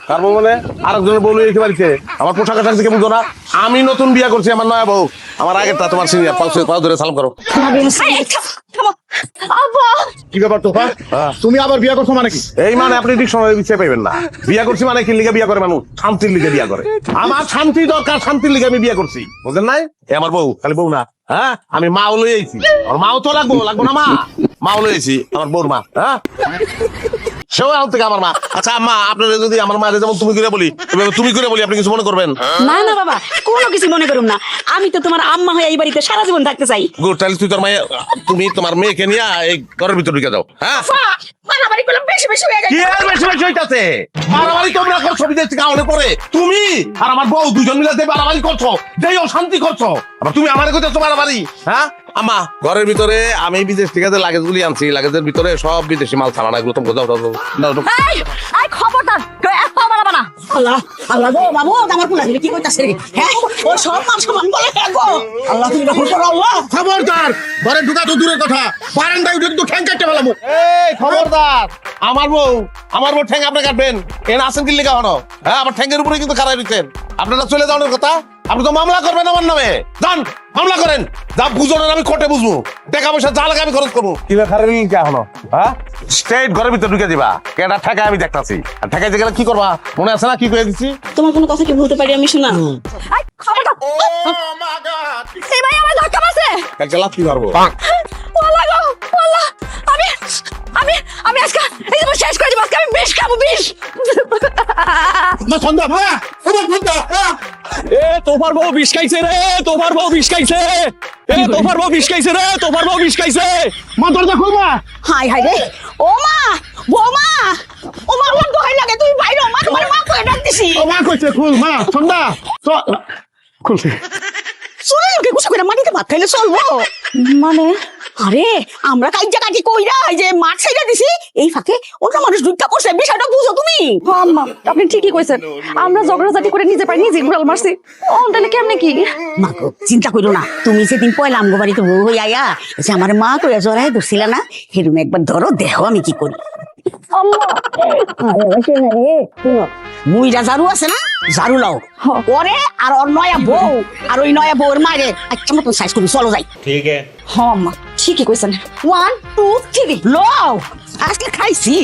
কারবো মানে আরেকজনের বউ লইয়ে বাড়িতে আমার পোশাক আশাক দেখে বুঝো না? আমি নতুন বিয়া করছি, আমার নয়া বউ, আমার আগেরটা তোমার সিনিয়র, পাও ধরে সালাম করো। কি ব্যাপার তোফা, তুমি আবার বিয়া করছো মানে কি? এই মানে আপনি ঠিক সময় বিচ্ছে পাইবেন না। বিয়া করছি মানে কি লিগে বিয়া করে মানুষ? শান্তির লিগে বিয়া করে। আমার শান্তি দরকার, শান্তির লিগে আমি বিয়া করছি, বুঝলেন নাই? এ আমার বউ, খালি বউ না, হ্যাঁ আমি মাও লই আইছি। আমার মাও তো লাগবো না, মাও লই আইছি, আমার বউর মা। হ্যাঁ সেও এখন থেকে আমার মা। আচ্ছা আম্মা, আপনারা যদি আমার মায়ের যেমন তুমি করে বলি, তুমি করে বলি, আপনি কিছু মনে করবেন? না না বাবা, কোনো কিছু মনে করুম না। আমি তো তোমার আম্মা হয়ে এই বাড়িতে সারা জীবন থাকতে চাই। গুড, তাহলে তুমি তোমার মেয়েকে নিয়ে এই ঘরের ভিতরে ঢুকে যাও। হ্যাঁ মারামারি করলাম বেশি বেশি হয়ে কি আর বেশি বেশি হইতাছে? মারামারি তোমরা করছো বিদেশ থেকে আউলে পরে, তুমি আর আমার বউ দুজন মিলে যে মারামারি করছো, যেই অশান্তি করছো, আবার তুমি আমার কইতেছো মারামারি? হ্যাঁ আম্মা, ঘরের ভিতরে আমি বিদেশ থেকে যে লাগেজ গুলি আনছি, লাগেজের ভিতরে সব বিদেশি মাল ছাড়া, এগুলো তুমি দাও। এই খবরদার, এত মারাবা না। আল্লাহ আল্লাহ গো বাবু, আমার পুলা কি কইতাছে রে? হ্যাঁ ও সব মান সমান বলে গো। আল্লাহ তুমি রহম করো আল্লাহ। খবরদার, ঘরে ঢুকা তো দূরের কথা, বারান্দায় উঠে কিন্তু ঠ্যাং কাটতে ফেলামু। এই খবরদার, আমার বউ ঠ্যাং আপনি কাটবেন? এখানে আসেন কি লেখা হলো? হ্যাঁ আমার ঠ্যাঙ্গের উপরে কিন্তু খারাপ দিচ্ছেন। আপনারা চলে যাওয়ার কথা, আপনি তো মামলা করবেন আমার নামে। যান মামলা করেন, যা বুঝলেন আমি কোর্টে বুঝবো, টাকা পয়সা যা লাগে আমি খরচ করবো। কি খারাপ কে হলো? হ্যাঁ স্ট্রেট ঘরের ভিতরে ঢুকে দিবা, কেটা ঠেকায় আমি দেখতাছি। আর ঠেকাইতে গেলে কি করবা মনে আছে না? কি কয়ে দিচ্ছি? তোমার কোনো কথা কি বলতে পারি আমি? শোনা খবরদার, এই ভাই আমার ধাক্কা মারছে। কালকে লাথি মারবো। ওয়াল্লাহ গো ওয়াল্লাহ, আমি আজকে এই যে শেষ করে দিব। আজকে আমি বিষ খাবো, বিষ। মা সন্ধ্যা ভাইয়া, আমার সন্ধ্যা এ তোমার বউ বিষ খাইছে রে, তোমার বউ বিষ খাইছে। এ তোমার বউ বিষ খাইছে রে, তোমার বউ বিষ খাইছে। মা দরজা খুলবা। হাই হাই রে, ও মা, বৌমা, ও মা, আমার দোহাই লাগে, তুমি বাইরে মা, তোমার মা কই ডাকতেছি। ও মা কইছে খুল, মা সন্ধ্যা খুলছে। শুনে লোকে কুসা করে মাটিতে ভাত খাইলে চলবো মানে? আরে আমরা কাইজা কাটি কইরা এই যে মাঠ ছাইড়া দিছি, এই ফাঁকে অন্য মানুষ ঢুকা পড়ছে, বিষয়টা বুঝো তুমি? আম্মা আপনি ঠিকই কইছেন, আমরা ঝগড়াঝাটি করে নিজে পাই নিজে ঘুরাল মারছি। ও তাহলে কেমনে কি? মা গো চিন্তা করো না, তুমি সেদিন পয়লা আমগো বাড়িতে বউ হই আয়া যে আমার মা কইয়া জড়াই ধরছিল না, হেরুম একবার ধরো, দেখো আমি কি করি। মুইরা ঝাড়ু আছে না, ঝাড়ু লাও ওরে আর ওর নয়া বউ আর ওই নয়া বউয়ের মায়ের আচ্ছা মতন সাইজ করি, চলো যাই। ঠিক আছে। হ আম্মা ঠিকই কইছেন। 1 2 3 লও, আজকে খাইছি।